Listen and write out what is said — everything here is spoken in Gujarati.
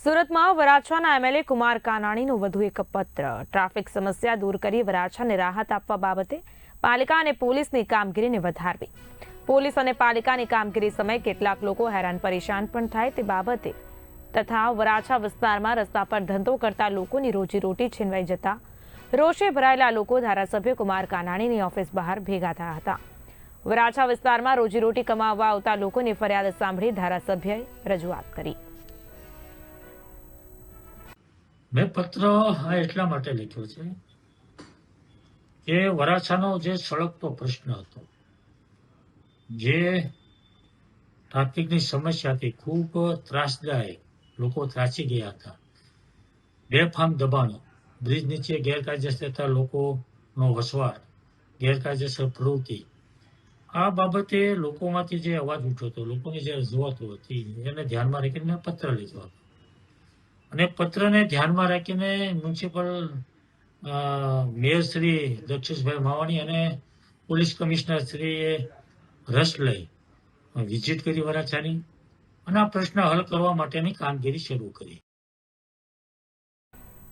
સુરતમાં વરાછાના એમએલએ કુમાર કાનાણીનું વધુ એક પત્ર ટ્રાફિક સમસ્યા દૂર કરી વરાછાને રાહત આપવા બાબતે પાલિકા અને પોલીસની કામગીરીને વધારવી. પોલીસ અને પાલિકાની કામગીરી સમયે કેટલાક લોકો હેરાન પરેશાન પણ થાય તે બાબતે તથા વરાછા વિસ્તારમાં રસ્તા પર ધંધો કરતા લોકોની રોજીરોટી છીનવાઈ જતા રોષે ભરાયેલા લોકો ધારાસભ્ય કુમાર કાનાણીની ઓફિસ બહાર ભેગા થયા હતા. વરાછા વિસ્તારમાં રોજીરોટી કમાવવા આવતા લોકોની ફરિયાદ સાંભળી ધારાસભ્યએ રજૂઆત કરી. મેં પત્ર એટલા માટે લખ્યો છે કે વરાછાનો જે સળગતો પ્રશ્ન હતો, જે ટ્રાફિકની સમસ્યા હતી, ખૂબ ત્રાસદાયક, લોકો ત્રાસી ગયા હતા. બેફામ દબાણો, બ્રિજ નીચે ગેરકાયદેસર લોકોનો વસવાટ, ગેરકાયદેસર પ્રવૃત્તિ, આ બાબતે લોકોમાંથી જે અવાજ ઉઠ્યો હતો, લોકોની જે રજૂઆતો હતી, એને ધ્યાનમાં રાખીને મેં પત્ર લીધો હતો. અને પત્રને ધ્યાનમાં રાખીને મ્યુનિસિપલ મેયર શ્રી દક્ષેશભાઈ માવાણી અને પોલીસ કમિશનર શ્રીએ રસ લઈ વિઝિટ કરી વરાછાની અને આ પ્રશ્ન હલ કરવા માટેની કામગીરી શરૂ કરી.